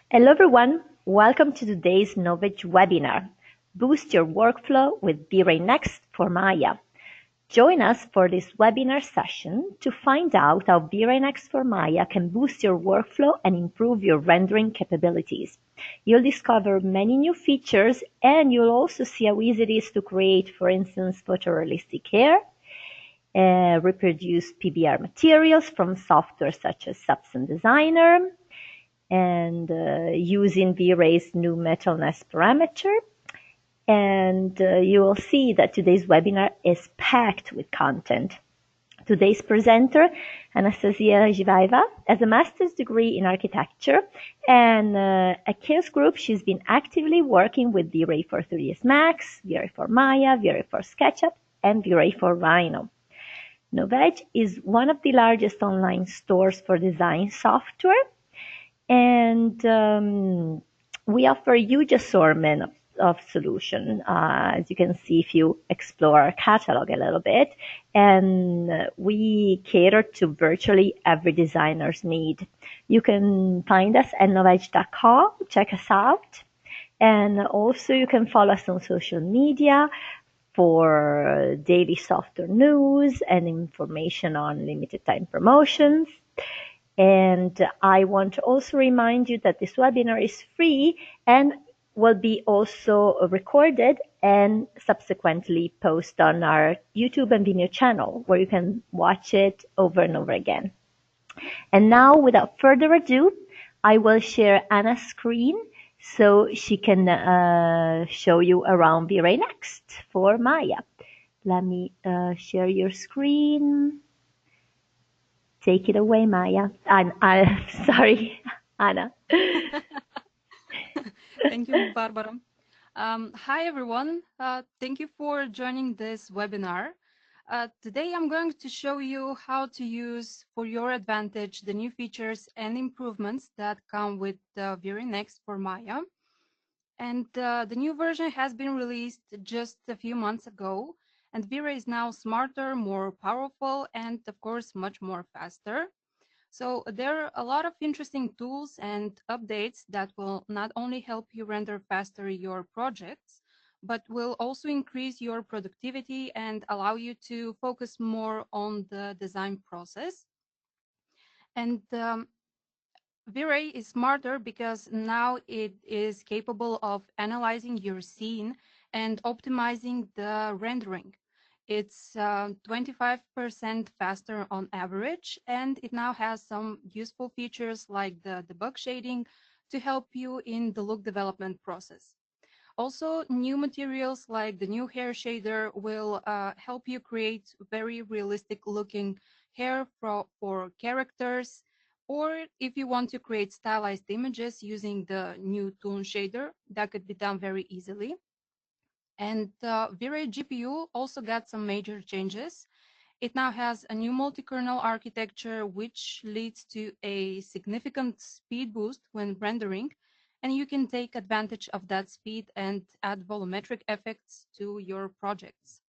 Hello everyone, welcome to today's Novedge webinar, Boost Your Workflow with V-Ray Next for Maya. Join us for this webinar session to find out how V-Ray Next for Maya can boost your workflow and improve your rendering capabilities. You'll discover many new features and you'll also see how easy it is to create, for instance, photorealistic hair, reproduce PBR materials from software such as Substance Designer, and using V-Ray's new Metalness parameter. And you will see that today's webinar is packed with content. Today's presenter, Anastasia Zhivaeva, has a master's degree in architecture, and at Chaos Group, she's been actively working with V-Ray for 3ds Max, V-Ray for Maya, V-Ray for SketchUp, and V-Ray for Rhino. Novedge is one of the largest online stores for design software, and we offer a huge assortment of solutions, as you can see if you explore our catalog a little bit. And we cater to virtually every designer's need. You can find us at novedge.com, check us out. And also you can follow us on social media for daily software news and information on limited time promotions. And I want to also remind you that this webinar is free and will be also recorded and subsequently posted on our YouTube and Vimeo channel, where you can watch it over and over again. And now, without further ado, I will share Anna's screen so she can show you around V-Ray Next for Maya. Let me share your screen. Take it away, Maya. Sorry, Anna. Thank you, Barbara. Hi, everyone. Thank you for joining this webinar. Today, I'm going to show you how to use for your advantage the new features and improvements that come with V-Ray Next for Maya. And the new version has been released just a few months ago. And V-Ray is now smarter, more powerful, and of course, much more faster. So there are a lot of interesting tools and updates that will not only help you render faster your projects, but will also increase your productivity and allow you to focus more on the design process. And V-Ray is smarter because now it is capable of analyzing your scene and optimizing the rendering. It's 25% faster on average, and it now has some useful features like the debug shading to help you in the look development process. Also, new materials like the new hair shader will help you create very realistic looking hair for characters, or if you want to create stylized images using the new toon shader, that could be done very easily. And V-Ray GPU also got some major changes. It now has a new multi-kernel architecture, which leads to a significant speed boost when rendering, and you can take advantage of that speed and add volumetric effects to your projects.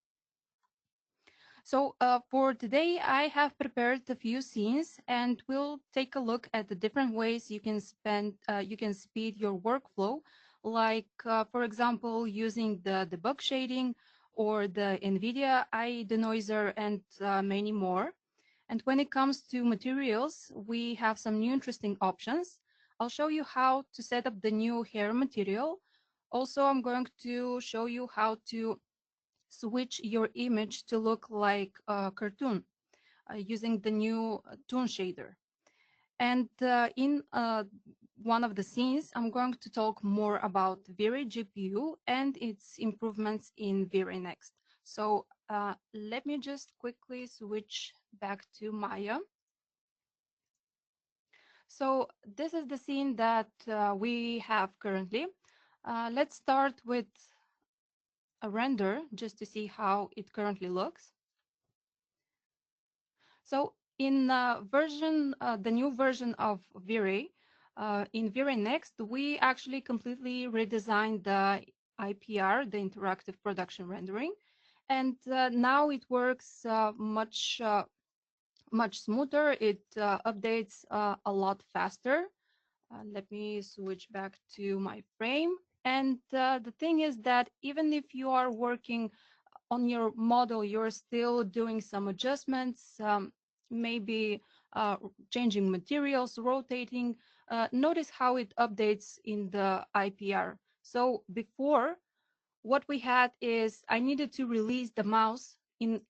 So for today, I have prepared a few scenes, and we'll take a look at the different ways you can speed your workflow, like, for example, using the debug shading or the Nvidia I Denoiser and many more. And when it comes to materials, we have some new interesting options. I'll show you how to set up the new hair material. Also, I'm going to show you how to switch your image to look like a cartoon using the new toon shader. And in one of the scenes, I'm going to talk more about V-Ray GPU and its improvements in V-Ray Next. So let me just quickly switch back to Maya. So this is the scene that we have currently. Let's start with a render just to see how it currently looks. So in the new version of V-Ray, in V-Ray Next, we actually completely redesigned the IPR, the interactive production rendering, and now it works much smoother. It updates a lot faster. Let me switch back to my frame. And the thing is that even if you are working on your model, you're still doing some adjustments, maybe changing materials, rotating. Notice how it updates in the IPR. So before, what we had is I needed to release the mouse in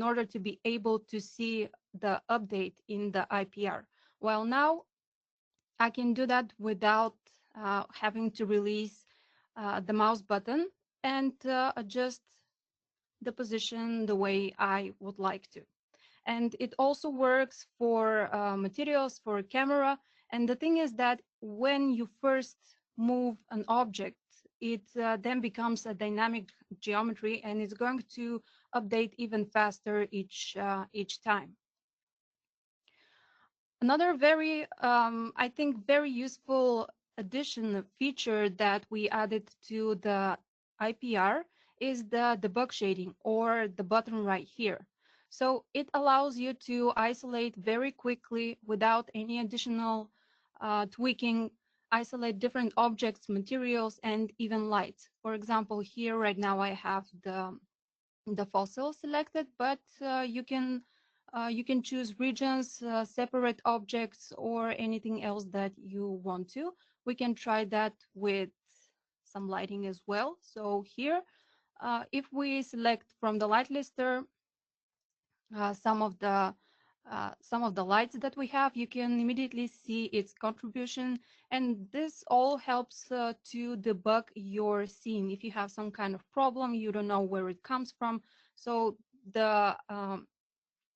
order to be able to see the update in the IPR. While now I can do that without having to release the mouse button and adjust the position the way I would like to. And it also works for materials, for camera. And the thing is that when you first move an object, it then becomes a dynamic geometry, and it's going to update even faster each time. Another very, I think, very useful addition feature that we added to the IPR is the debug shading, or the button right here. So it allows you to isolate very quickly without any additional tweaking, isolate different objects, materials, and even lights. For example, here right now I have the fossil selected, but you can choose regions, separate objects, or anything else that you want to. We can try that with some lighting as well. So here, if we select from the light lister some of the lights that we have, you can immediately see its contribution, and this all helps to debug your scene. If you have some kind of problem, you don't know where it comes from, so the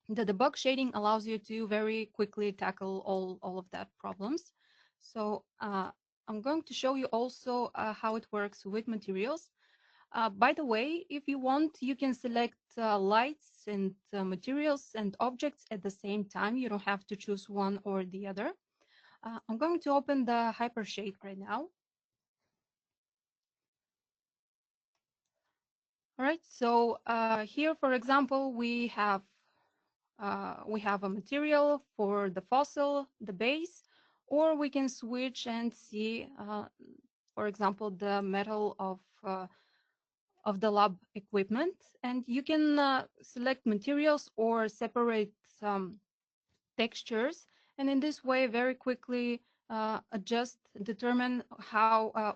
debug shading allows you to very quickly tackle all of that problems. So I'm going to show you also how it works with materials. By the way, if you want, you can select lights and materials and objects at the same time. You don't have to choose one or the other. I'm going to open the Hypershade right now. All right, so here, for example, we have a material for the fossil, the base, or we can switch and see, for example, the metal of the lab equipment. And you can select materials or separate textures, and in this way very quickly determine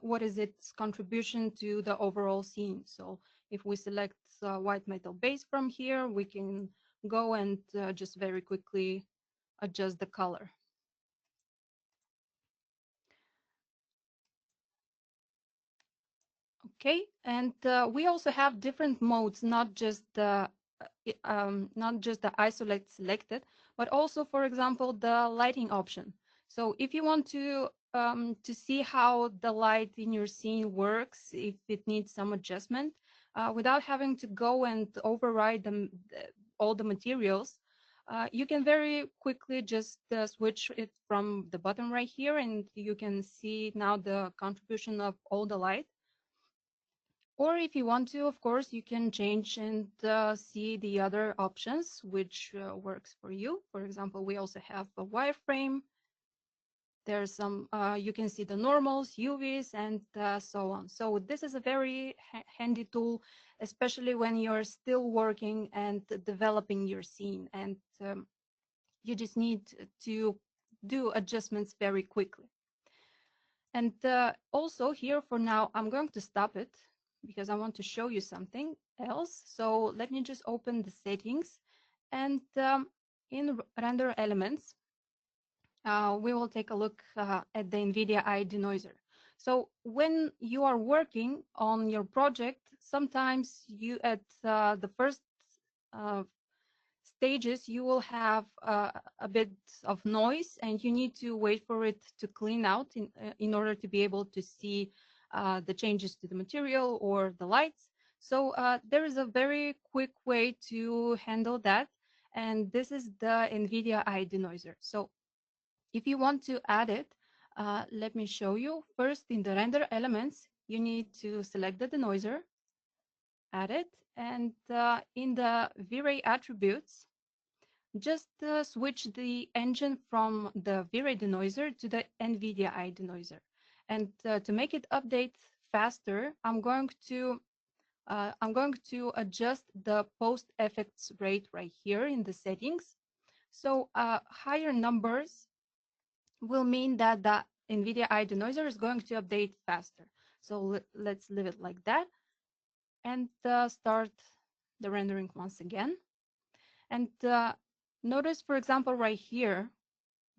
what is its contribution to the overall scene. So if we select white metal base from here, we can go and just very quickly adjust the color. Okay, and we also have different modes, not just the isolate selected, but also, for example, the lighting option. So if you want to see how the light in your scene works, if it needs some adjustment, without having to go and override all the materials, you can very quickly just switch it from the button right here, and you can see now the contribution of all the light. Or if you want to, of course, you can change and see the other options, which works for you. For example, we also have a wireframe. There's some, you can see the normals, UVs, and so on. So this is a very handy tool, especially when you're still working and developing your scene, and you just need to do adjustments very quickly. And also here for now, I'm going to stop it because I want to show you something else. So let me just open the settings, and in render elements, we will take a look at the Nvidia I Denoiser. So when you are working on your project, sometimes you at the first stages, you will have a bit of noise, and you need to wait for it to clean out in order to be able to see the changes to the material or the lights. So there is a very quick way to handle that, and this is the Nvidia I Denoiser. So if you want to add it, let me show you. First, in the render elements, you need to select the denoiser, add it, and in the V-Ray attributes, just switch the engine from the V-Ray Denoiser to the Nvidia I Denoiser. And to make it update faster, I'm going to adjust the post effects rate right here in the settings. So higher numbers will mean that the Nvidia I Denoiser is going to update faster. So let's leave it like that and start the rendering once again. And notice, for example, right here,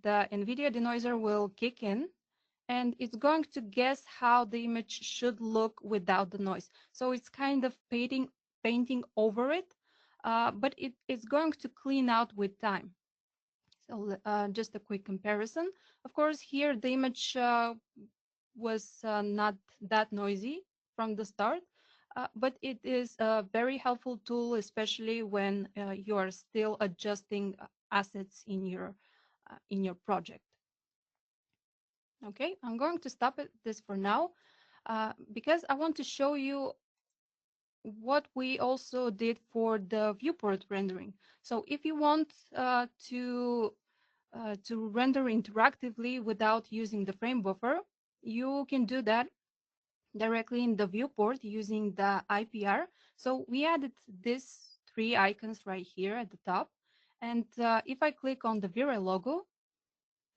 the Nvidia Denoiser will kick in and it's going to guess how the image should look without the noise. So it's kind of painting over it, but it's going to clean out with time. So just a quick comparison. Of course, here the image was not that noisy from the start, but it is a very helpful tool, especially when you are still adjusting assets in your project. Okay, I'm going to stop this for now because I want to show you what we also did for the viewport rendering. So if you want to render interactively without using the frame buffer, you can do that directly in the viewport using the IPR. So we added these three icons right here at the top. And if I click on the V-Ray logo,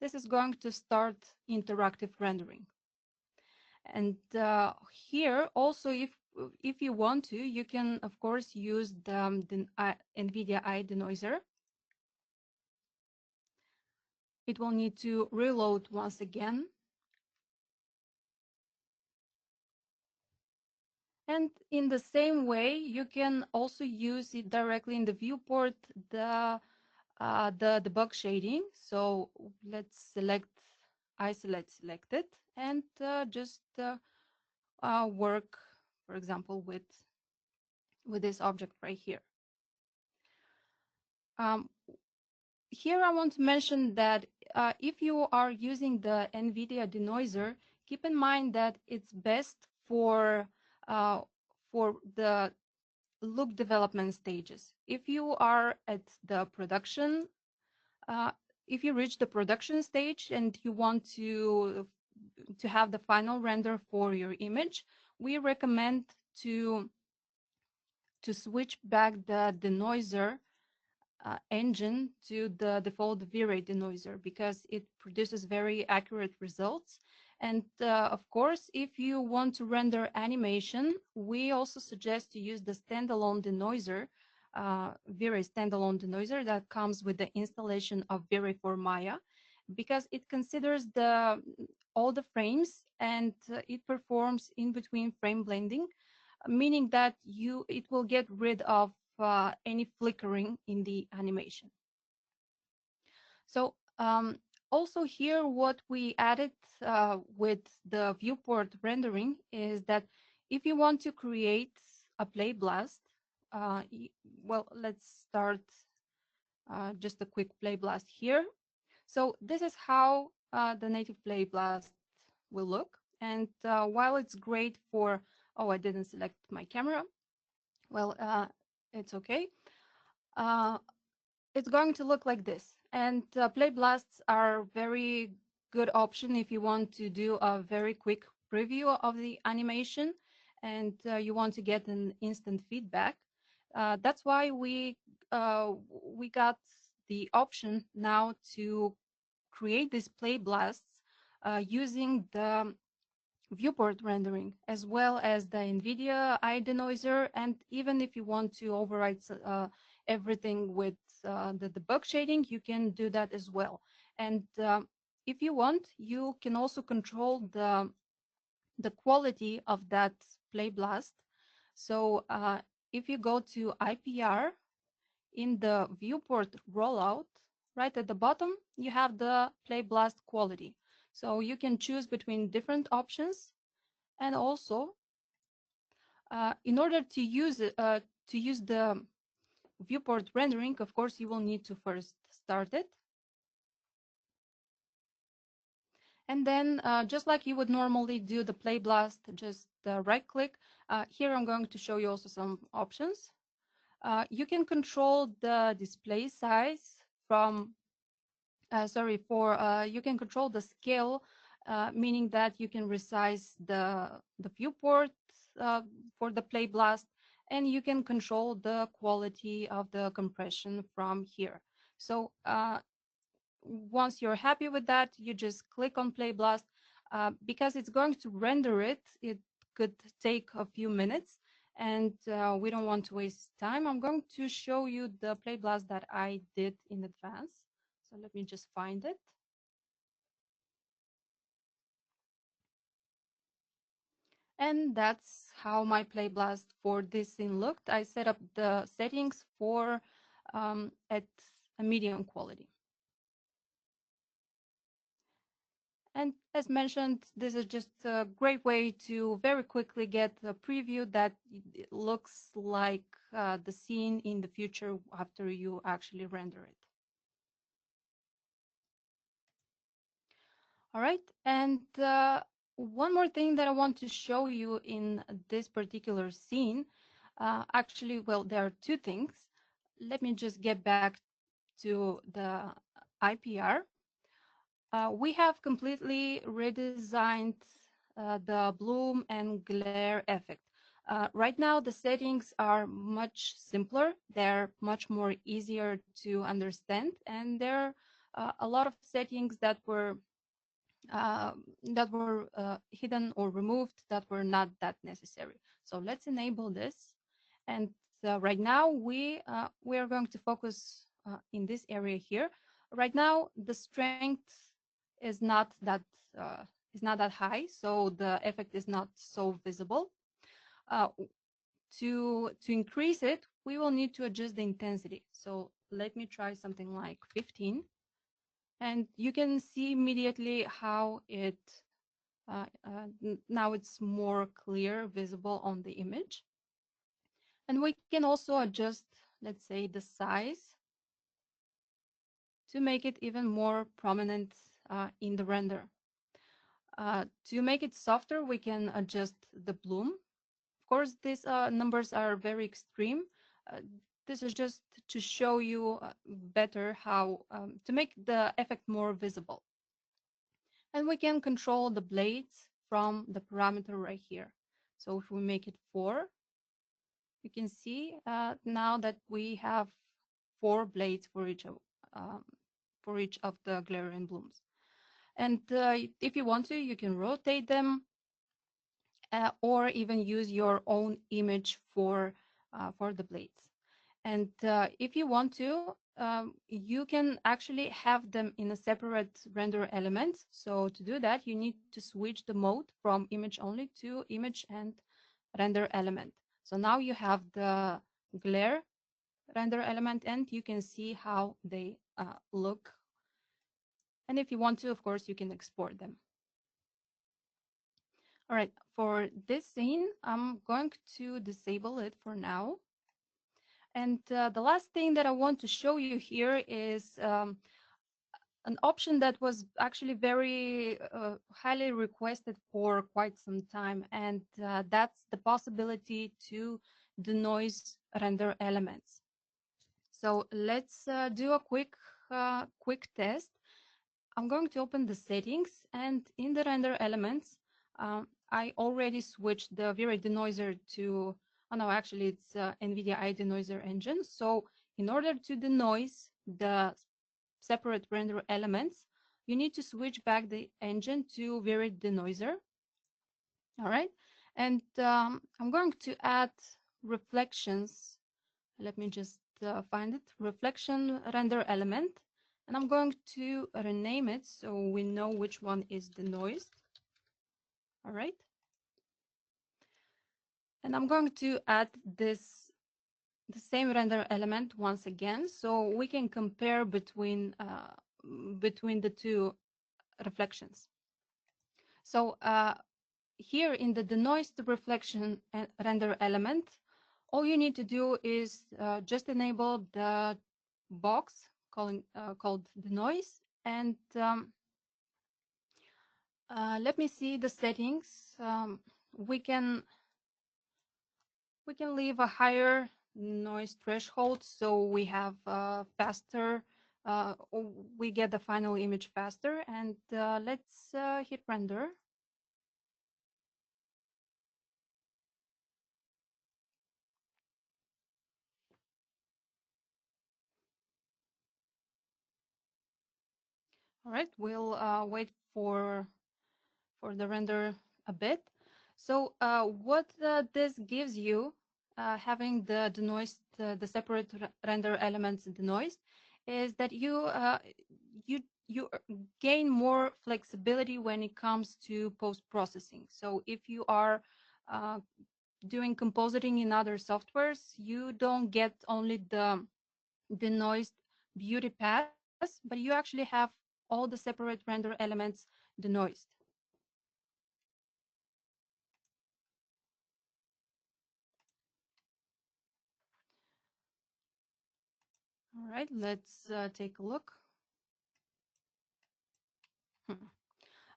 this is going to start interactive rendering. And here also, if you want to, you can, of course, use the Nvidia I Denoiser. It will need to reload once again. And in the same way, you can also use it directly in the viewport, the debug shading. So let's select, I select it, and just work, for example, with this object right here. Here I want to mention that if you are using the Nvidia Denoiser, keep in mind that it's best for the look development stages. If you are at the production, if you reach the production stage and you want to have the final render for your image, we recommend to switch back the denoiser engine to the default V-Ray denoiser because it produces very accurate results. And of course, if you want to render animation, we also suggest to use the standalone denoiser, V-Ray standalone denoiser that comes with the installation of V-Ray for Maya, because it considers all the frames and it performs in between frame blending, meaning that it will get rid of any flickering in the animation. So also here, what we added with the viewport rendering is that if you want to create a Playblast, well, let's start just a quick Playblast here. So this is how the native Playblast will look. And while it's great for, oh, I didn't select my camera. Well, it's okay. It's going to look like this. And Playblasts are very good option if you want to do a very quick preview of the animation and you want to get an instant feedback. That's why we got the option now to create these Playblasts using the viewport rendering as well as the Nvidia I Denoiser, and even if you want to override everything with the debug shading, you can do that as well. And if you want, you can also control the quality of that Playblast. So if you go to IPR in the viewport rollout, right at the bottom, you have the Playblast quality. So you can choose between different options. And also, in order to use the viewport rendering, of course, you will need to first start it. And then, just like you would normally do the Playblast, just right-click. Here, I'm going to show you also some options. You can control the display size from you can control the scale, meaning that you can resize the viewport for the Playblast, and you can control the quality of the compression from here. So once you're happy with that, you just click on Playblast. Because it's going to render it, it could take a few minutes, and we don't want to waste time. I'm going to show you the Playblast that I did in advance. So let me just find it. And that's how my Playblast for this scene looked. I set up the settings for at a medium quality. And as mentioned, this is just a great way to very quickly get a preview that looks like the scene in the future after you actually render it. All right, and one more thing that I want to show you in this particular scene, actually, well, there are two things. Let me just get back to the IPR. We have completely redesigned the bloom and glare effect. Right now, the settings are much simpler. They're much more easier to understand, and there are a lot of settings that were hidden or removed that were not that necessary. So let's enable this. And right now we are going to focus in this area here. Right now the strength is not that high, so the effect is not so visible. Uh, to increase it, we will need to adjust the intensity. So let me try something like 15. And you can see immediately how it now it's more clear, visible on the image. And we can also adjust, let's say, the size to make it even more prominent in the render. To make it softer, we can adjust the bloom. Of course, these numbers are very extreme. This is just to show you better how to make the effect more visible. And we can control the blades from the parameter right here. So if we make it 4, you can see now that we have 4 blades for each of the glare and blooms. And if you want to, you can rotate them or even use your own image for the blades. And if you want to, you can actually have them in a separate render element. So to do that, you need to switch the mode from image only to image and render element. So now you have the glare render element, and you can see how they look. And if you want to, of course, you can export them. All right, for this scene, I'm going to disable it for now. And the last thing that I want to show you here is an option that was actually very highly requested for quite some time, and that's the possibility to denoise render elements. So let's do a quick test. I'm going to open the settings, and in the render elements, I already switched the V-Ray Denoiser to, oh no, actually it's Nvidia I Denoiser engine. So in order to denoise the separate render elements, you need to switch back the engine to V-Ray Denoiser. All right, and I'm going to add reflections. Let me just find it, reflection render element, and I'm going to rename it so we know which one is denoised. All right, and I'm going to add the same render element once again, so we can compare between the two reflections. So here in the denoised reflection render element, all you need to do is just enable the box called Denoise, and let me see the settings. We can leave a higher noise threshold, so we have faster we get the final image faster. And let's hit render. All right, we'll wait for the render a bit. So what this gives you, having the denoised, the separate render elements denoised, is that you gain more flexibility when it comes to post-processing. So if you are doing compositing in other softwares, you don't get only the denoised beauty pass, but you actually have all the separate render elements denoised. All right, let's take a look.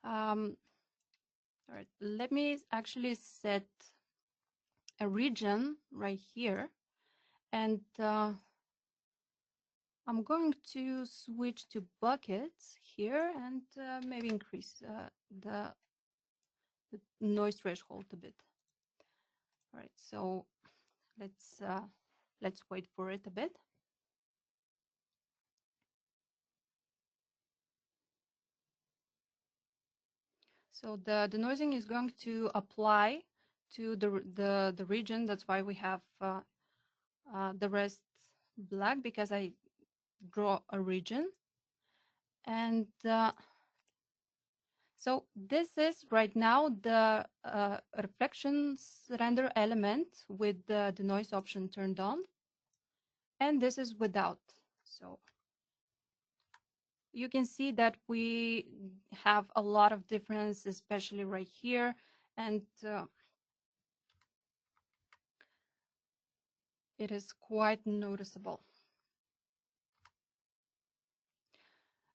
All right, let me actually set a region right here, and I'm going to switch to buckets here and maybe increase the noise threshold a bit. All right, so let's wait for it a bit. So the denoising is going to apply to the region. That's why we have the rest black, because I draw a region. And so this is right now the reflections render element with the denoise option turned on. And this is without. So you can see that we have a lot of difference, especially right here. And it is quite noticeable.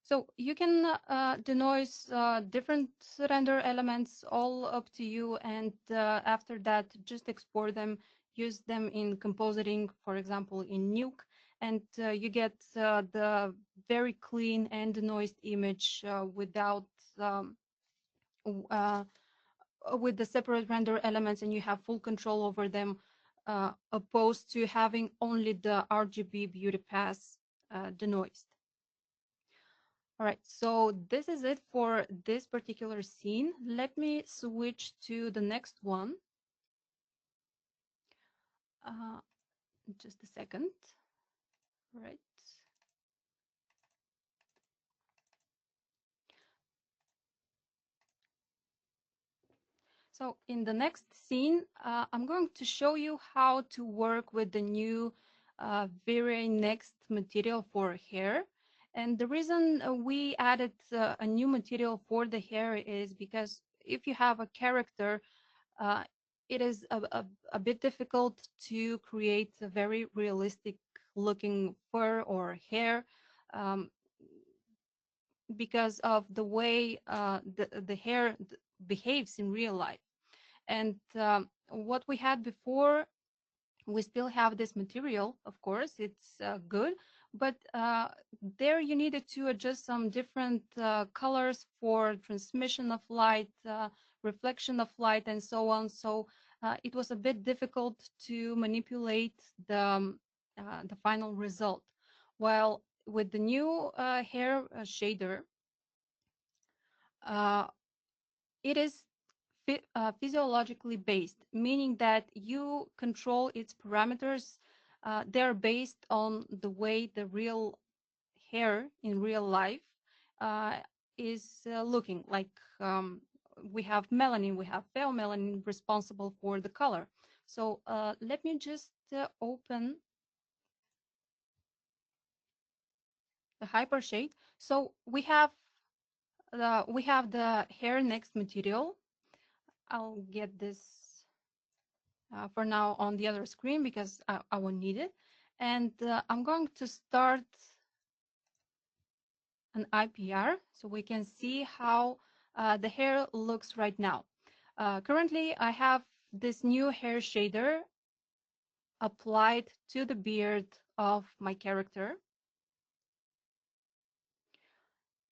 So you can denoise different render elements, all up to you. And after that, just export them, use them in compositing, for example, in Nuke. And you get the very clean and denoised image without with the separate render elements, and you have full control over them, opposed to having only the RGB beauty pass denoised. All right, so this is it for this particular scene. Let me switch to the next one. Just a second. All right. So in the next scene, I'm going to show you how to work with the new V-Ray Next material for hair. And the reason we added a new material for the hair is because if you have a character, it is a bit difficult to create a very realistic looking fur or hair, because of the way the hair behaves in real life. And what we had before, we still have this material, of course, it's good, but there you needed to adjust some different colors for transmission of light, reflection of light, and so on. So it was a bit difficult to manipulate the final result. While with the new hair shader, it is physiologically based, meaning that you control its parameters. They're based on the way the real hair in real life is looking like. We have melanin, we have pheomelanin responsible for the color. So let me just open the Hypershade. So we have the hair next material. I'll get this for now on the other screen because I won't need it. And I'm going to start an IPR so we can see how the hair looks right now. Currently, I have this new hair shader applied to the beard of my character.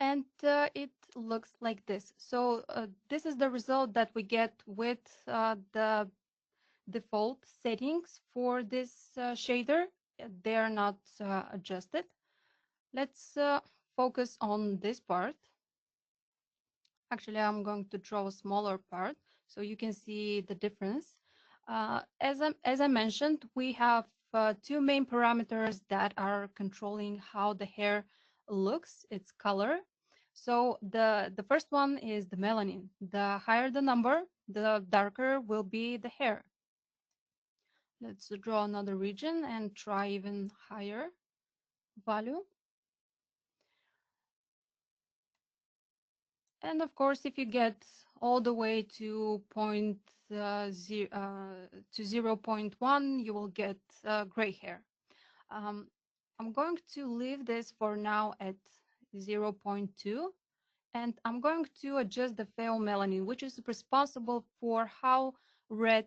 And it looks like this. So this is the result that we get with the default settings for this shader. They are not adjusted. Let's focus on this part. Actually, I'm going to draw a smaller part so you can see the difference. As I mentioned, we have two main parameters that are controlling how the hair looks, its color. So the first one is the melanin. The higher the number, the darker will be the hair. Let's draw another region and try even higher value. And of course, if you get all the way to 0.1, you will get gray hair. I'm going to leave this for now at 0.2, and I'm going to adjust the pheomelanin, which is responsible for how red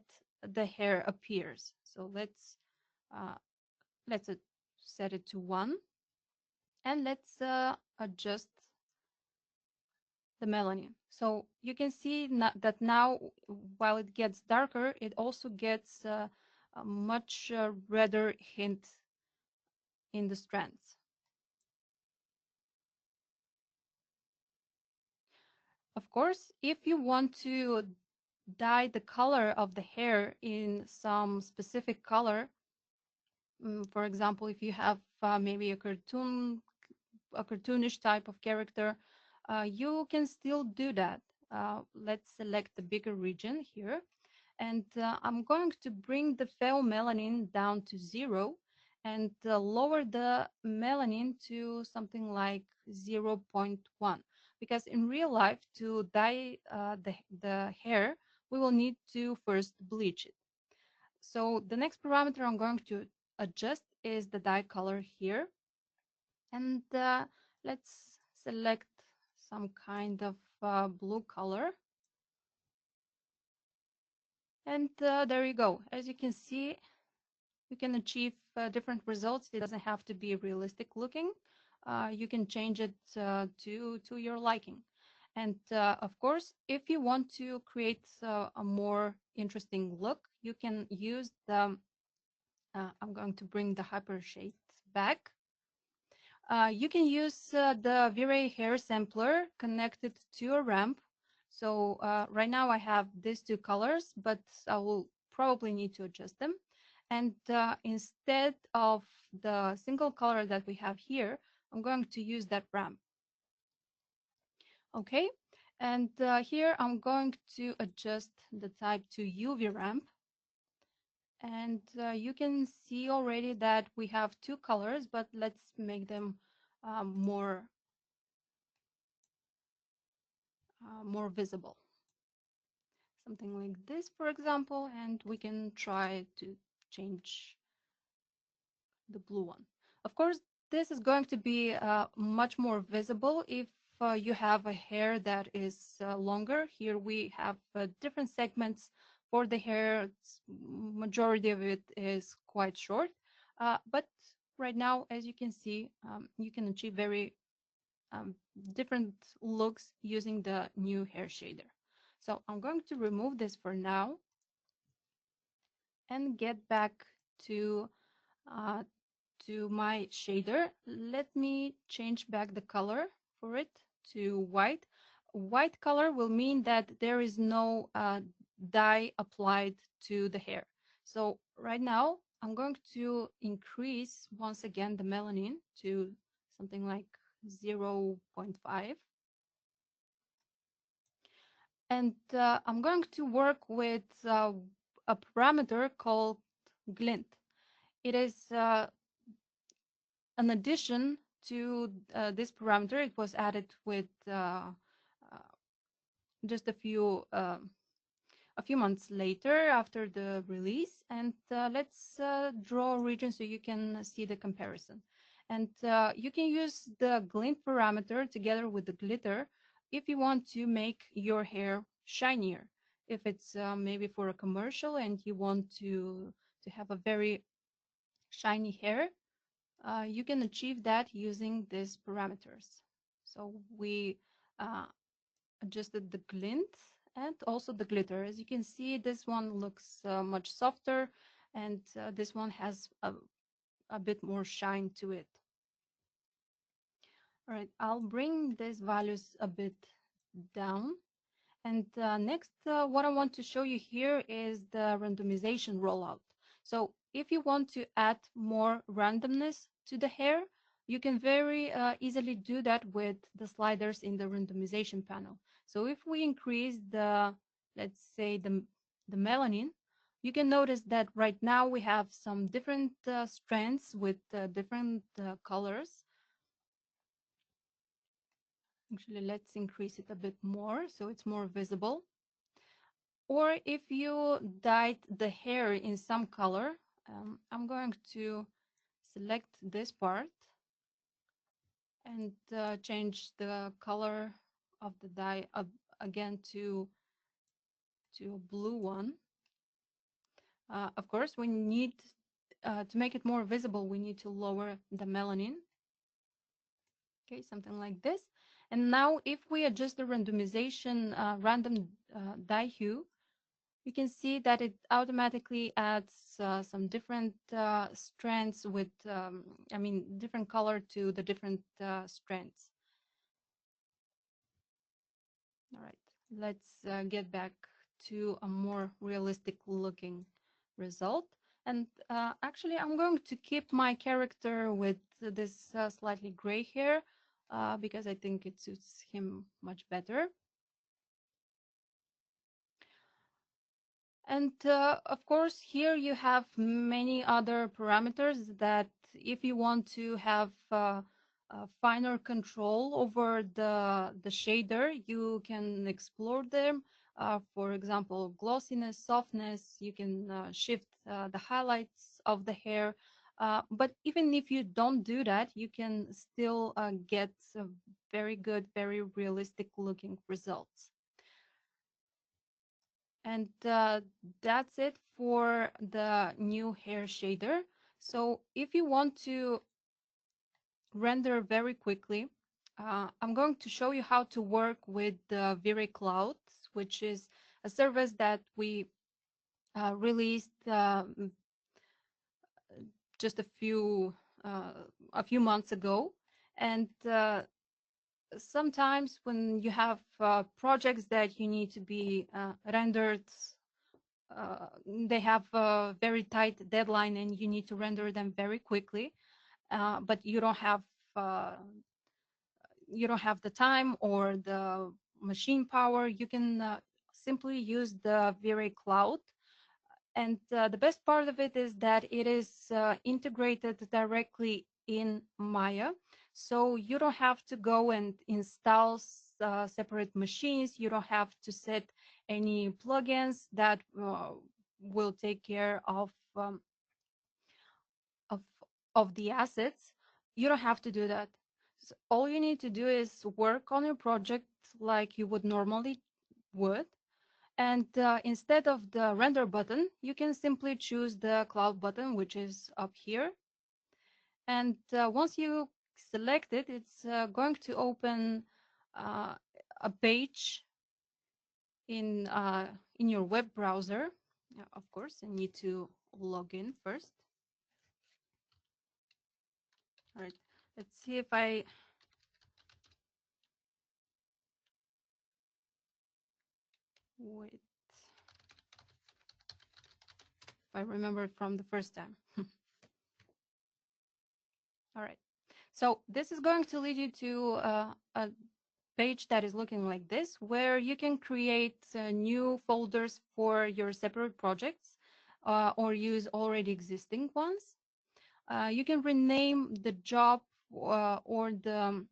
the hair appears. So let's set it to 1, and let's adjust the melanin. So you can see that now, while it gets darker, it also gets a much redder hint in the strands. Of course, if you want to dye the color of the hair in some specific color, for example, if you have maybe a cartoonish type of character, you can still do that. Let's select the bigger region here. And I'm going to bring the pheomelanin down to 0 and lower the melanin to something like 0.1. Because in real life, to dye the hair, we will need to first bleach it. So the next parameter I'm going to adjust is the dye color here. And let's select some kind of blue color. And there you go. As you can see, you can achieve different results. It doesn't have to be realistic looking. You can change it to your liking. And of course, if you want to create a more interesting look, you can use the, I'm going to bring the Hypershade back. You can use the V-Ray hair sampler connected to a ramp. So right now I have these two colors, but I will probably need to adjust them. And instead of the single color that we have here, I'm going to use that ramp. Okay, and here I'm going to adjust the type to UV ramp. And you can see already that we have two colors, but let's make them more visible. Something like this, for example, and we can try to change the blue one. Of course, this is going to be much more visible if you have a hair that is longer. Here we have different segments for the hair. Majority of it is quite short, but right now, as you can see, you can achieve very different looks using the new hair shader. So I'm going to remove this for now and get back to my shader. Let me change back the color for it to white. White color will mean that there is no dye applied to the hair. So right now I'm going to increase once again the melanin to something like 0.5. And I'm going to work with a parameter called Glint. It is an addition to this parameter. It was added with just a few months later after the release. And let's draw a region so you can see the comparison. And you can use the glint parameter together with the glitter if you want to make your hair shinier. If it's maybe for a commercial and you want to have a very shiny hair, you can achieve that using these parameters. So we adjusted the glint and also the glitter. As you can see, this one looks much softer, and this one has a bit more shine to it. All right, I'll bring these values a bit down. And next, what I want to show you here is the randomization rollout. So if you want to add more randomness to the hair, you can very easily do that with the sliders in the randomization panel. So if we increase the, let's say, the melanin, you can notice that right now we have some different strands with different colors. Actually, let's increase it a bit more so it's more visible. Or if you dyed the hair in some color, I'm going to select this part and change the color of the dye again to a blue one. Of course, we need to make it more visible, we need to lower the melanin. Okay, something like this. And now if we adjust the randomization random dye hue, you can see that it automatically adds some different strands with, I mean, different color to the different strands. All right, let's get back to a more realistic looking result. And actually, I'm going to keep my character with this slightly gray hair because I think it suits him much better. And of course, here you have many other parameters that if you want to have finer control over the shader, you can explore them. For example, glossiness, softness, you can shift the highlights of the hair. But even if you don't do that, you can still get very good, very realistic looking results. And that's it for the new hair shader. So if you want to render very quickly, I'm going to show you how to work with the V-Ray Cloud, which is a service that we released just a few months ago. And sometimes when you have projects that you need to be rendered, they have a very tight deadline and you need to render them very quickly, but you don't have the time or the machine power. You can simply use the V-Ray Cloud. And the best part of it is that it is integrated directly in Maya. So you don't have to go and install separate machines. You don't have to set any plugins that will take care of the assets. You don't have to do that. So all you need to do is work on your project like you would normally would. And instead of the render button, you can simply choose the cloud button, which is up here. And once you select it, it's going to open a page in your web browser. Of course, you need to log in first. All right, let's see if I wait. If I remember from the first time. All right. So this is going to lead you to a page that is looking like this, where you can create new folders for your separate projects or use already existing ones. You can rename the job or the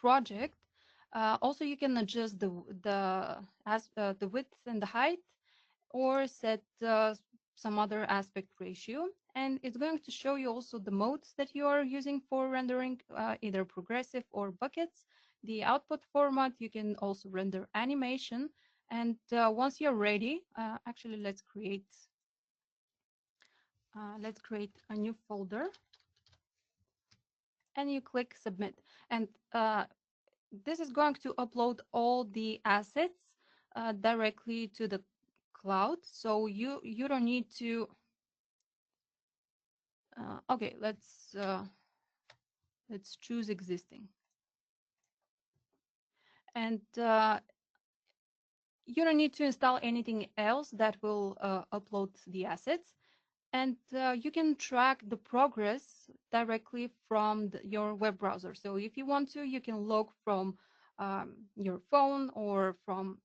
project. Also, you can adjust the width and the height, or set some other aspect ratio. And it's going to show you also the modes that you are using for rendering, either progressive or buckets. The output format, you can also render animation. And once you're ready, actually, let's create a new folder. and you click submit. And this is going to upload all the assets directly to the cloud. So you don't need to. Okay, let's choose existing. And you don't need to install anything else that will upload the assets. And you can track the progress directly from your web browser. So if you want to, you can log from your phone or from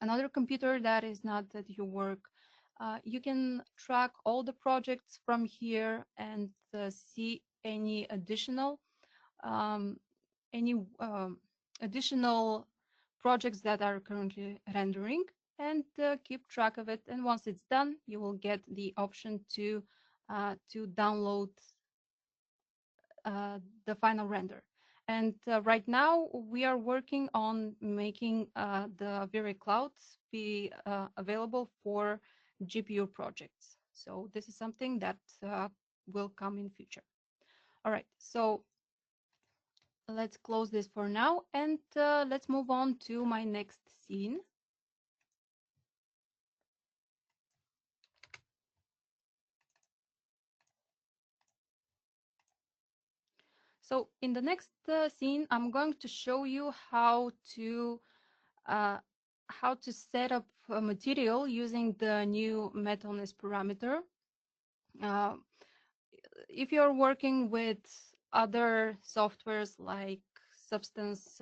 another computer that is not at your work. You can track all the projects from here and see any additional um, additional projects that are currently rendering, and keep track of it. And once it's done, you will get the option to download the final render. And right now, we are working on making the V-Ray clouds be available for GPU projects. So this is something that will come in future. All right, so let's close this for now, and let's move on to my next scene. So in the next scene, I'm going to show you how to set up a material using the new Metalness parameter. Uh, if you're working with other softwares like Substance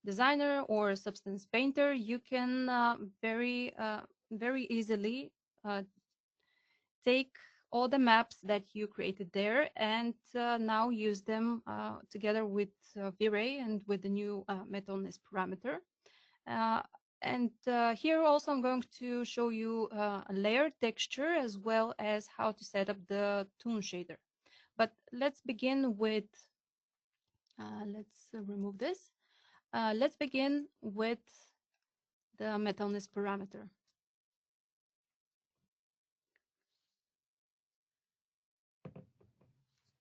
Designer or Substance Painter, you can very easily take all the maps that you created there and now use them together with V-Ray and with the new Metalness parameter. And here also I'm going to show you a layer texture as well as how to set up the toon shader. But let's begin with, let's remove this. Let's begin with the Metalness parameter.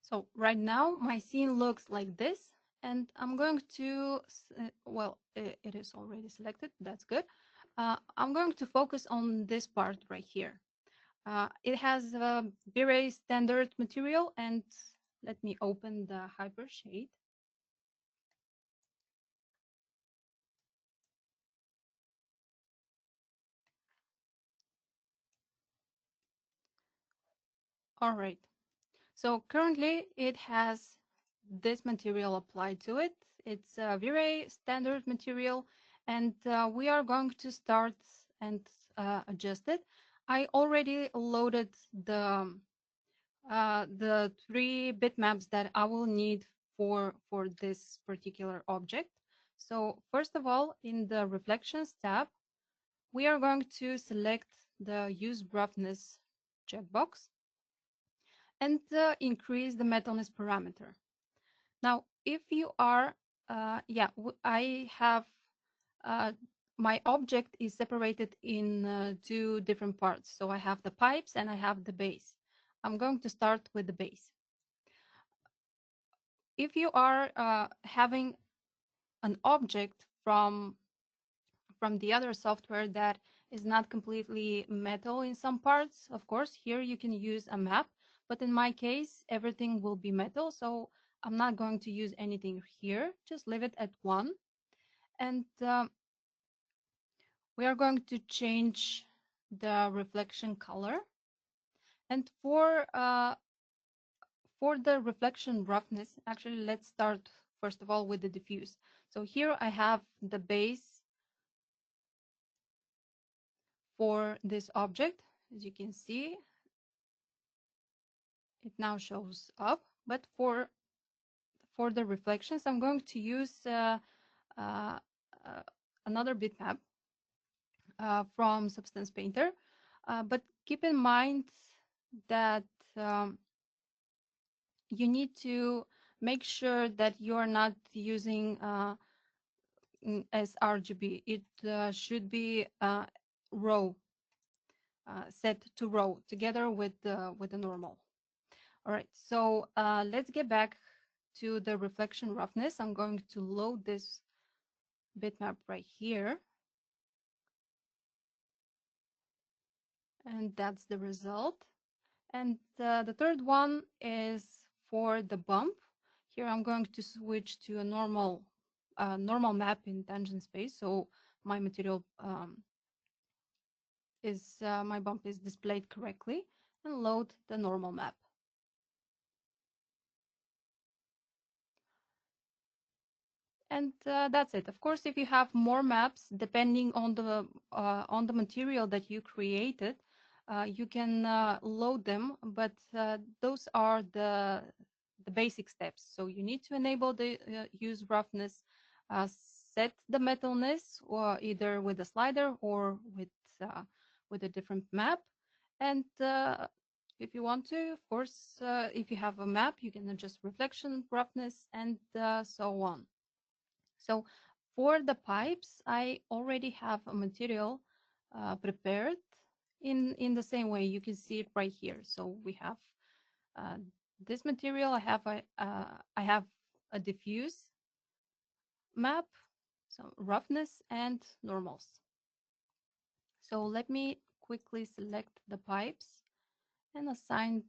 So right now my scene looks like this, and I'm going to, well, it is already selected, that's good. I'm going to focus on this part right here. It has a V-Ray standard material, and let me open the Hypershade. All right, so currently it has this material applied to it. It's a V-Ray standard material, and we are going to start and adjust it. I already loaded the 3 bitmaps that I will need for this particular object. So first of all, in the Reflections tab, we are going to select the Use Roughness checkbox and increase the Metalness parameter. Now, if you are, I have, my object is separated in 2 different parts. So I have the pipes and I have the base. I'm going to start with the base. If you are having an object from the other software that is not completely metal in some parts, of course, here you can use a map. But in my case, everything will be metal. So I'm not going to use anything here. Just leave it at 1. And we are going to change the reflection color. And for the reflection roughness, actually, let's start first of all with the diffuse. So here I have the base for this object. As you can see, it now shows up. But for the reflections, I'm going to use another bitmap from Substance Painter. But keep in mind that you need to make sure that you're not using as RGB. It should be raw, set to raw together with the normal. All right, so let's get back to the reflection roughness, I'm going to load this bitmap right here. And that's the result. And the third one is for the bump. Here I'm going to switch to a normal map in tangent space. So my material my bump is displayed correctly, and load the normal map. And that's it. Of course, if you have more maps, depending on the material that you created, you can load them. But those are the basic steps. So you need to enable the use roughness, set the metalness, or either with a slider or with a different map. And if you want to, of course, if you have a map, you can adjust reflection, roughness, and so on. So for the pipes, I already have a material prepared in the same way. You can see it right here. So we have this material. I have a diffuse map, so roughness and normals. So let me quickly select the pipes and assign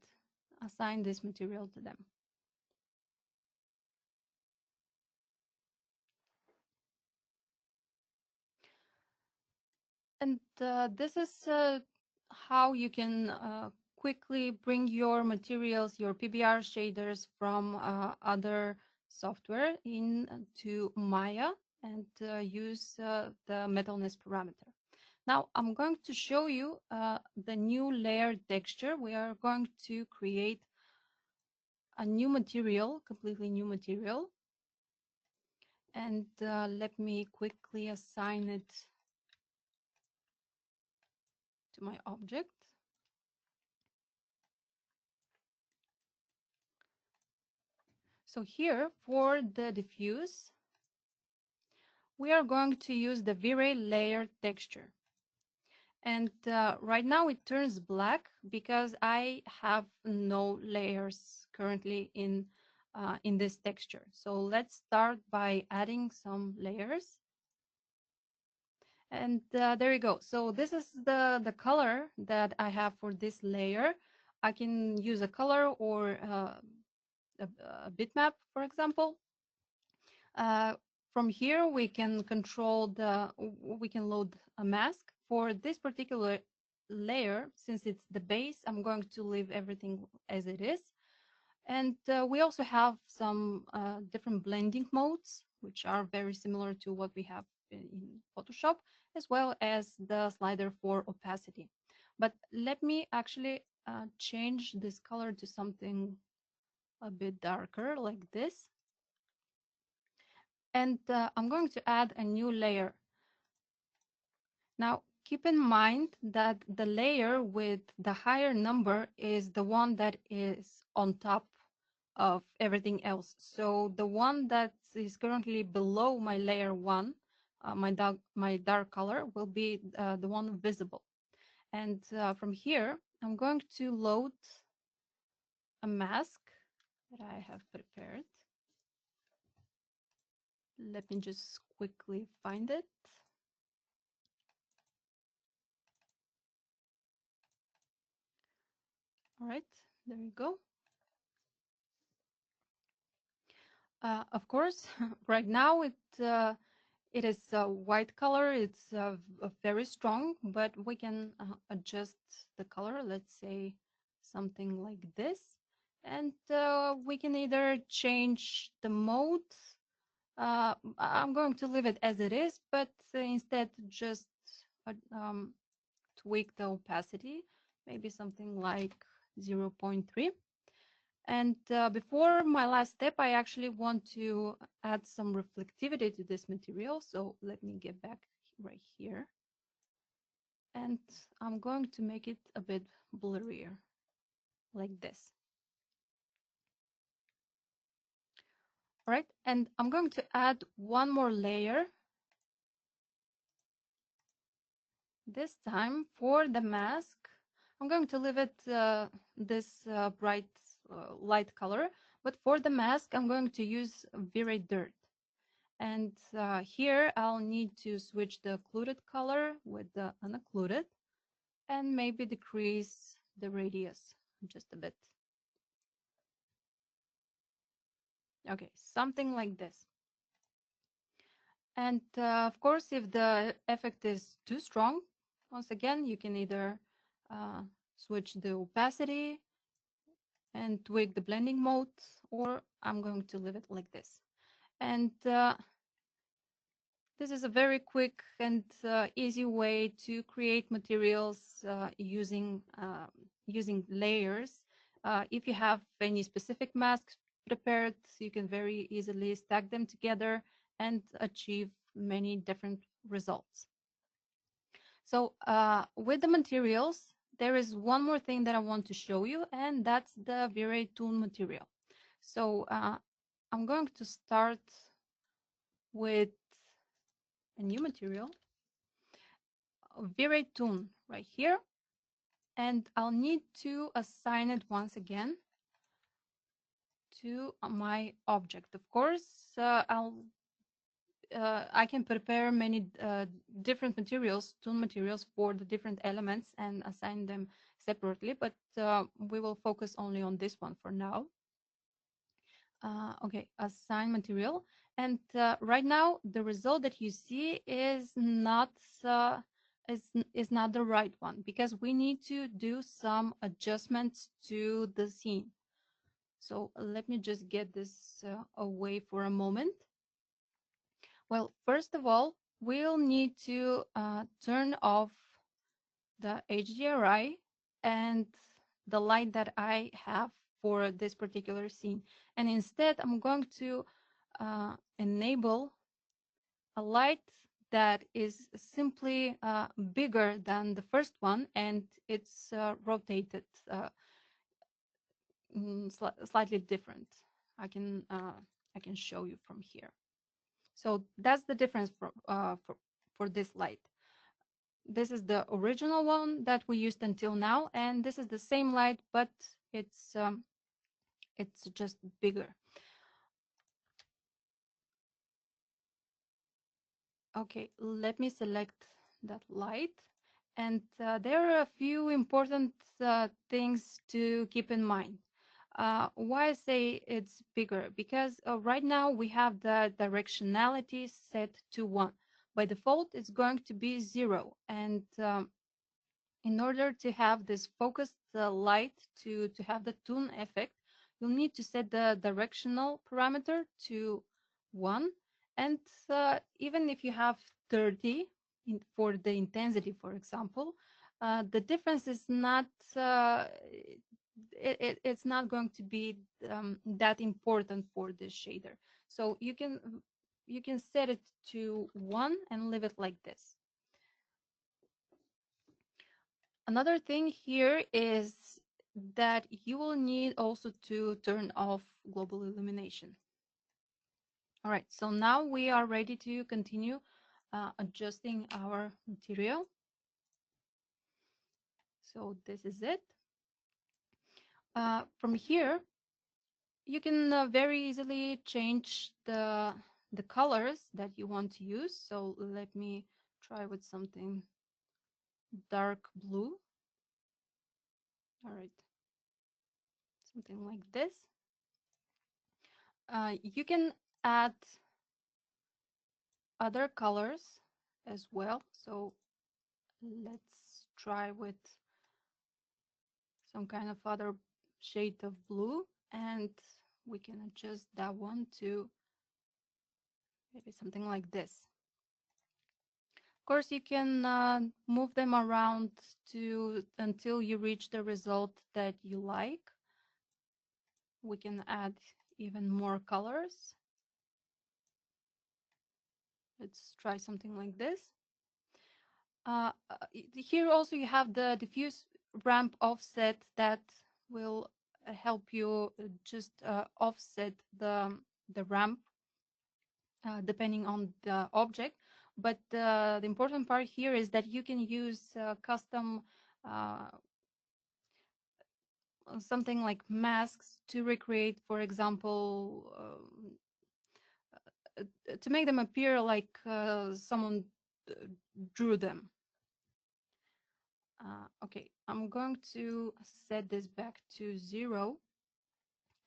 this material to them. And this is how you can quickly bring your materials, your PBR shaders from other software into Maya and use the metalness parameter. Now I'm going to show you the new layer texture. We are going to create a new material, completely new material. And let me quickly assign it to my object. So here for the diffuse, we are going to use the V-Ray layer texture. And right now it turns black because I have no layers currently in this texture. So let's start by adding some layers. And there you go. So this is the color that I have for this layer. I can use a color or a bitmap, for example. From here, we can we can load a mask. For this particular layer, since it's the base, I'm going to leave everything as it is. And we also have some different blending modes, which are very similar to what we have in Photoshop, as well as the slider for opacity. But let me actually change this color to something a bit darker, like this. And I'm going to add a new layer. Now, keep in mind that the layer with the higher number is the one that is on top of everything else. So the one that is currently below my layer 1, my dark color, will be the one visible. And from here, I'm going to load a mask that I have prepared. Let me just quickly find it. All right, there we go. Of course, right now it is a white color. It's very strong, but we can adjust the color. Let's say something like this. And we can either change the mode. I'm going to leave it as it is, but instead just tweak the opacity, maybe something like 0.3. And before my last step, I actually want to add some reflectivity to this material. So let me get back right here. And I'm going to make it a bit blurrier, like this. All right, and I'm going to add one more layer. This time for the mask, I'm going to leave it this bright light color, But for the mask, I'm going to use V-Ray Dirt. And here I'll need to switch the occluded color with the unoccluded and maybe decrease the radius just a bit. Okay, something like this. And of course, if the effect is too strong, once again, you can either switch the opacity and tweak the blending mode, or I'm going to leave it like this. And this is a very quick and easy way to create materials using layers. If you have any specific masks prepared, you can very easily stack them together and achieve many different results. So with the materials, there is one more thing that I want to show you, and that's the V-Ray toon material. So I'm going to start with a new material, V-Ray toon right here, and I'll need to assign it once again to my object. Of course, I can prepare many different materials, toon materials for the different elements and assign them separately, but we will focus only on this one for now. Okay, assign material. And right now, the result that you see is not the right one, because we need to do some adjustments to the scene. So let me just get this away for a moment. Well, first of all, we'll need to turn off the HDRI and the light that I have for this particular scene. And instead, I'm going to enable a light that is simply bigger than the first one, and it's rotated slightly different. I can show you from here. So that's the difference for this light. This is the original one that we used until now, and this is the same light, but it's just bigger. Okay, let me select that light. And there are a few important things to keep in mind. Why I say it's bigger? Because right now we have the directionality set to 1. By default, it's going to be 0. And in order to have this focused light to have the toon effect, you'll need to set the directional parameter to 1. And even if you have 30 for the intensity, for example, the difference is not it's not going to be that important for this shader. So you can set it to 1 and leave it like this. Another thing here is that you will need also to turn off global illumination. All right, so now we are ready to continue adjusting our material. So this is it. From here, you can very easily change the colors that you want to use. So let me try with something dark blue. All right, something like this. You can add other colors as well. So let's try with some kind of other shade of blue, and we can adjust that one to maybe something like this. Of course, you can move them around until you reach the result that you like. We can add even more colors. Let's try something like this. Here also you have the diffuse ramp offset that will help you just offset the ramp depending on the object. But the important part here is that you can use custom something like masks to recreate, for example, to make them appear like someone drew them. Okay, I'm going to set this back to 0.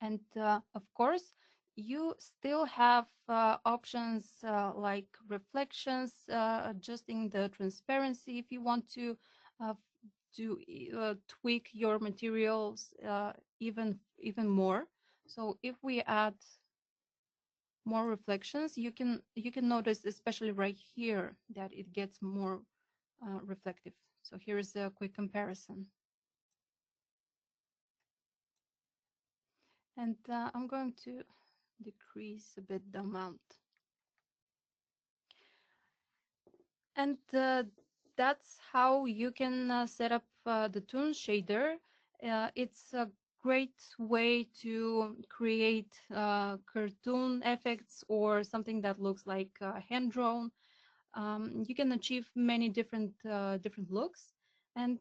And of course, you still have options like reflections, adjusting the transparency if you want to tweak your materials even more. So if we add more reflections, you can notice, especially right here, that it gets more reflective. So here's a quick comparison. And I'm going to decrease a bit the amount. And that's how you can set up the toon shader. It's a great way to create cartoon effects or something that looks like hand drawn. You can achieve many different looks, and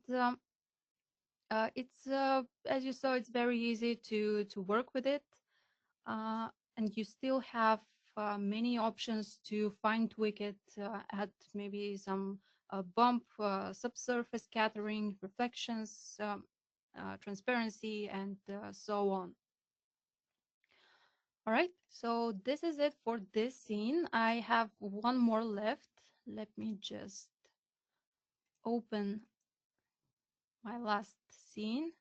it's as you saw, it's very easy to work with it, and you still have many options to fine tweak it, add maybe some bump, subsurface scattering, reflections, transparency, and so on. All right, so this is it for this scene. I have one more left. Let me just open my last scene.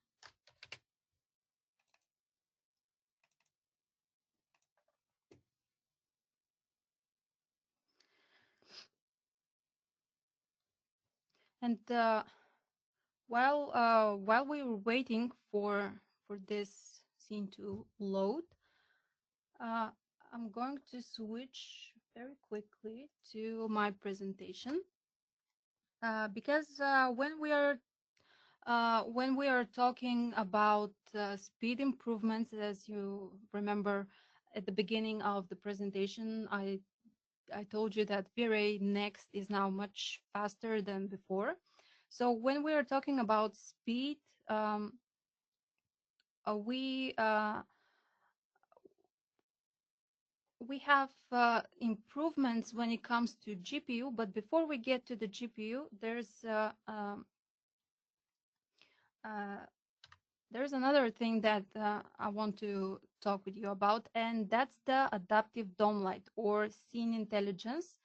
And while we were waiting for this scene to load, I'm going to switch very quickly to my presentation because when we are talking about speed improvements, as you remember at the beginning of the presentation, I told you that V-Ray next is now much faster than before. So when we are talking about speed, we have improvements when it comes to GPU, but before we get to the GPU, there's another thing that I want to talk with you about, and that's the adaptive dome light or scene intelligence.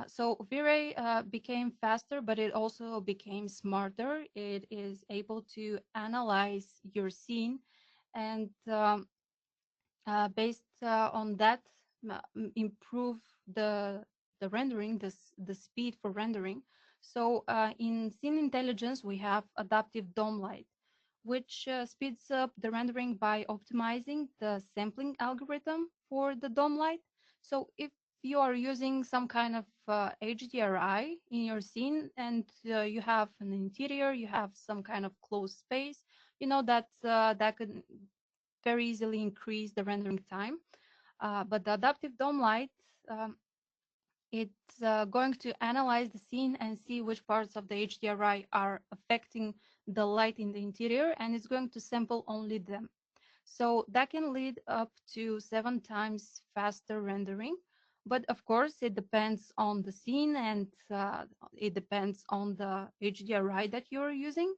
So V-Ray became faster, but it also became smarter. It is able to analyze your scene, and based on that, improve the rendering, the speed for rendering. So in scene intelligence, we have adaptive dome light, which speeds up the rendering by optimizing the sampling algorithm for the dome light. So if you are using some kind of HDRI in your scene and you have an interior, you have some kind of closed space, you know that that could very easily increase the rendering time. But the adaptive dome light, it's going to analyze the scene and see which parts of the HDRI are affecting the light in the interior, and it's going to sample only them. So that can lead up to 7 times faster rendering. But of course, it depends on the scene and it depends on the HDRI that you're using.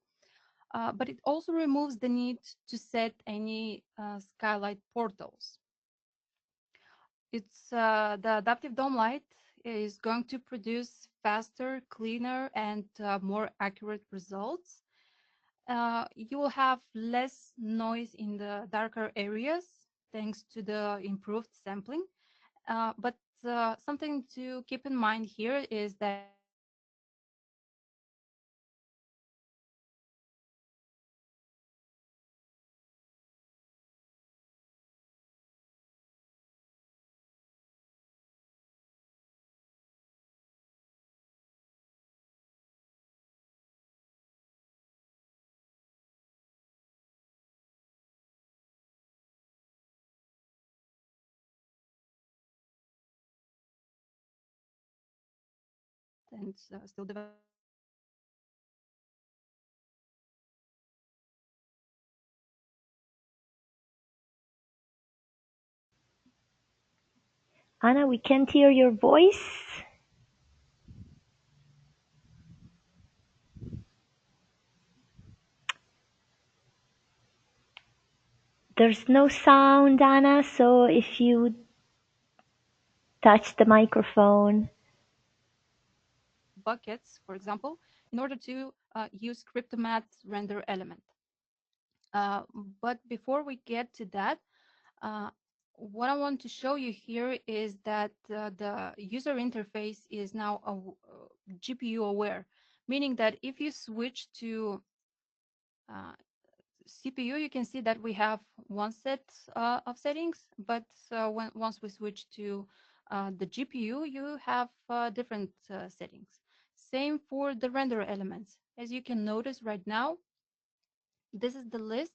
But it also removes the need to set any skylight portals. It's the adaptive dome light is going to produce faster, cleaner, and more accurate results. You will have less noise in the darker areas thanks to the improved sampling. But something to keep in mind here is that and still develop. Anna, we can't hear your voice. There's no sound, Anna, so if you touch the microphone. Buckets, for example, in order to use Cryptomath render element. But before we get to that, what I want to show you here is that the user interface is now GPU aware, meaning that if you switch to CPU, you can see that we have one set of settings, but once we switch to the GPU, you have different settings. Same for the render elements. As you can notice right now, this is the list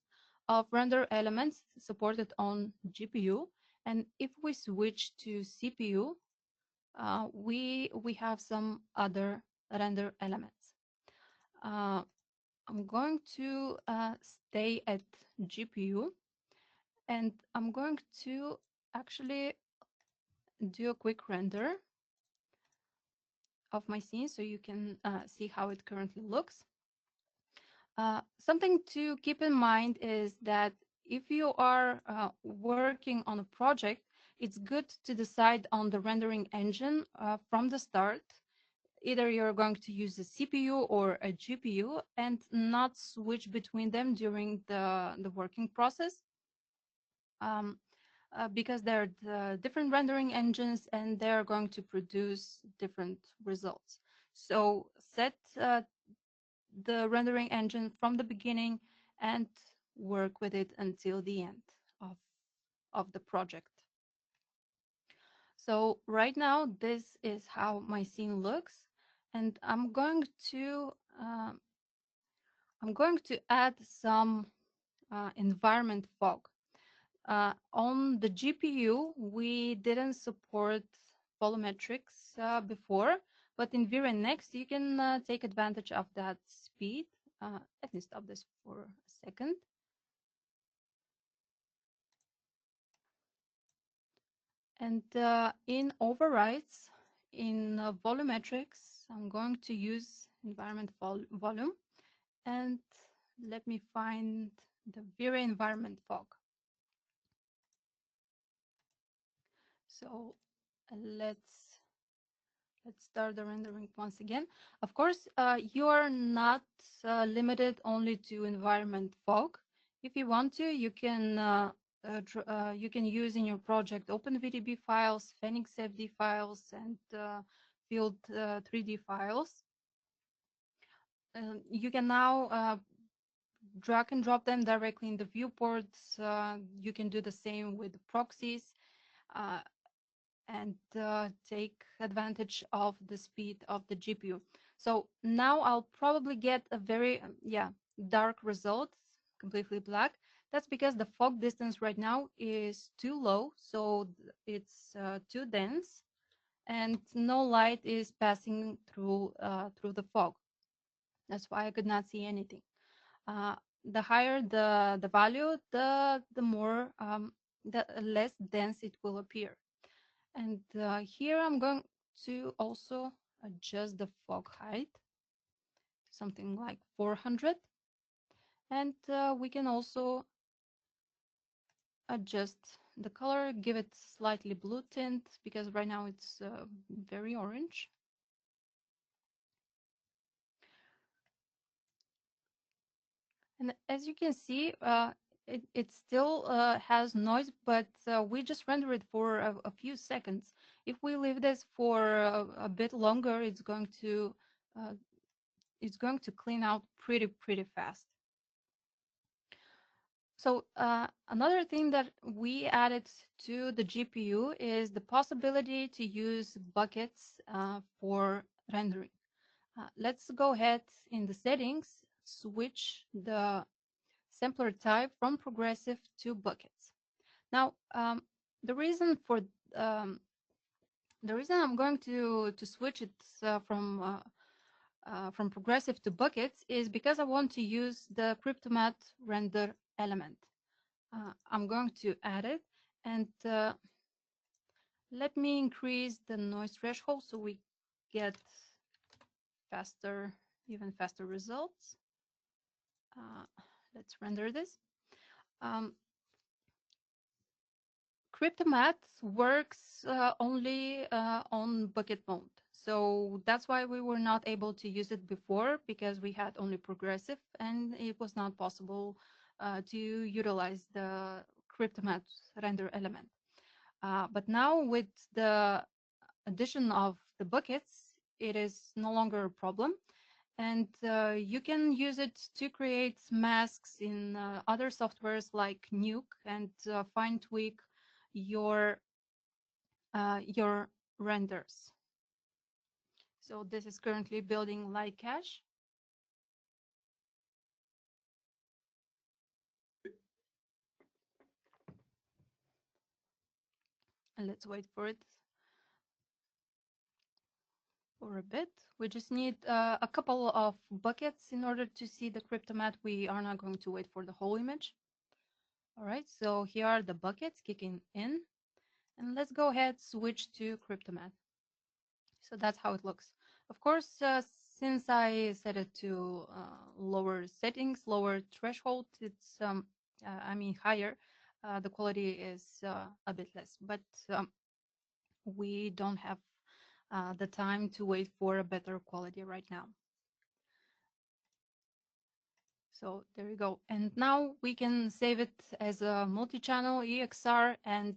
of render elements supported on GPU. And if we switch to CPU, we have some other render elements. I'm going to stay at GPU, and I'm going to actually do a quick render of my scene so you can see how it currently looks. Something to keep in mind is that if you are working on a project, it's good to decide on the rendering engine from the start. Either you're going to use a CPU or a GPU and not switch between them during the working process. Because they're different rendering engines and they're going to produce different results. So set the rendering engine from the beginning and work with it until the end of the project. So right now, this is how my scene looks, and I'm going to add some environment fog. On the GPU, we didn't support volumetrics before, but in V-Ray Next, you can take advantage of that speed. Let me stop this for a second. And in overrides, in volumetrics, I'm going to use environment volume. And let me find the V-Ray environment fog. So let's start the rendering once again. Of course, you are not limited only to environment fog. If you want to, you can use in your project OpenVDB files, Phoenix FD files, and Field 3D files. You can now drag and drop them directly in the viewports. You can do the same with proxies. And take advantage of the speed of the GPU. So now I'll probably get a very, dark result, completely black. That's because the fog distance right now is too low, so it's too dense, and no light is passing through the fog. That's why I could not see anything. The higher the value, the more the less dense it will appear. And here I'm going to also adjust the fog height, something like 400. And we can also adjust the color, give it slightly blue tint, because right now it's very orange. And as you can see, it still has noise, but we just render it for a few seconds. If we leave this for a bit longer, it's going to clean out pretty fast. So another thing that we added to the GPU is the possibility to use buckets for rendering. Let's go ahead in the settings, switch the sampler type from progressive to buckets. Now, the reason I'm going to switch it from progressive to buckets is because I want to use the Cryptomath render element. I'm going to add it, and Let me increase the noise threshold so we get faster, even faster results. Let's render this. Cryptomatte works only on bucket mode. So that's why we were not able to use it before, because we had only progressive and it was not possible to utilize the Cryptomatte render element. But now with the addition of the buckets, it is no longer a problem. And you can use it to create masks in other softwares like Nuke and fine tweak your renders. So this is currently building light cache. And let's wait for it for a bit. We just need a couple of buckets in order to see the Cryptomatte. We are not going to wait for the whole image. All right, so here are the buckets kicking in. And let's go ahead, switch to Cryptomatte. So that's how it looks. Of course, since I set it to lower settings, lower threshold, it's, I mean, higher, the quality is a bit less. But we don't have the time to wait for a better quality right now. So there you go. And now we can save it as a multi-channel EXR and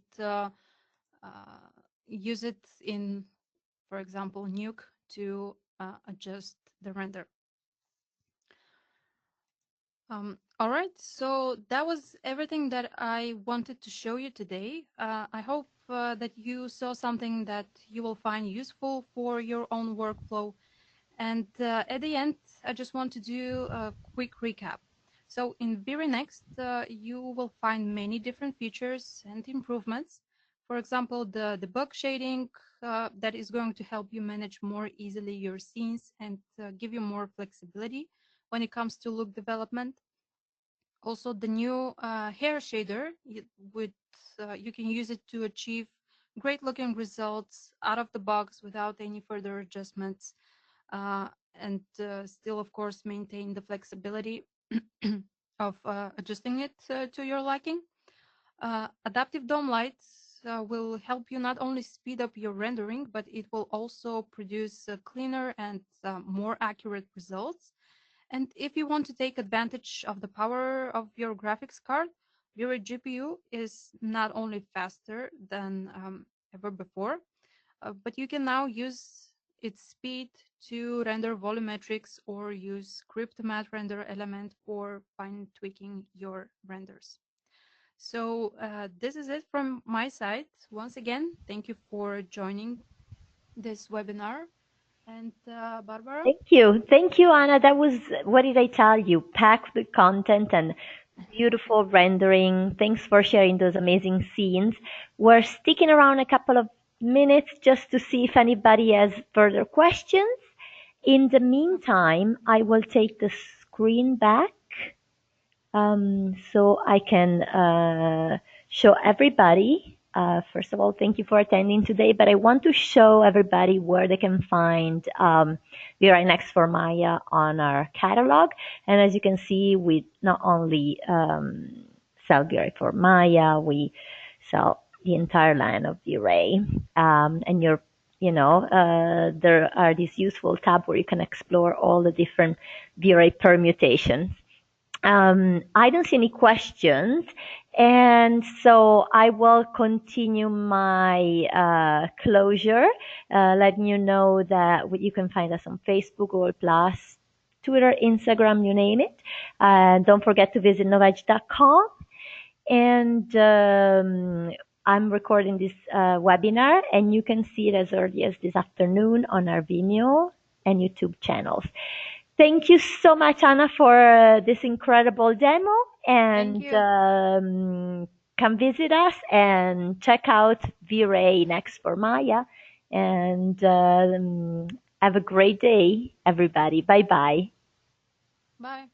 use it in, for example, Nuke to adjust the render. All right, so that was everything that I wanted to show you today. I hope that you saw something that you will find useful for your own workflow. And at the end, I just want to do a quick recap. So in V-Ray Next, you will find many different features and improvements. For example, the debug shading that is going to help you manage more easily your scenes and give you more flexibility when it comes to look development. Also, the new hair shader, you can use it to achieve great looking results out of the box without any further adjustments, and still, of course, maintain the flexibility of adjusting it to your liking. Adaptive dome lights will help you not only speed up your rendering, but it will also produce cleaner and more accurate results. And if you want to take advantage of the power of your graphics card, your GPU is not only faster than ever before, but you can now use its speed to render volumetrics or use Cryptomatte render element for fine tweaking your renders. So this is it from my side. Once again, thank you for joining this webinar. And Barbara? Thank you, Anna. That was, what did I tell you? Packed with content and beautiful rendering. Thanks for sharing those amazing scenes. We're sticking around a couple of minutes just to see if anybody has further questions. In the meantime, I will take the screen back so I can show everybody. First of all, thank you for attending today, but I want to show everybody where they can find V-Ray Next for Maya on our catalog. And as you can see, we not only sell V-Ray for Maya, we sell the entire line of V-Ray. And there are these useful tabs where you can explore all the different V-Ray permutations. I don't see any questions, and so I will continue my closure, letting you know that you can find us on Facebook, Google+, Twitter, Instagram, you name it. Don't forget to visit Novedge.com. And I'm recording this webinar, and you can see it as early as this afternoon on our Vimeo and YouTube channels. Thank you so much, Anna, for this incredible demo. And come visit us and check out V-Ray Next for Maya. And have a great day, everybody. Bye-bye. Bye.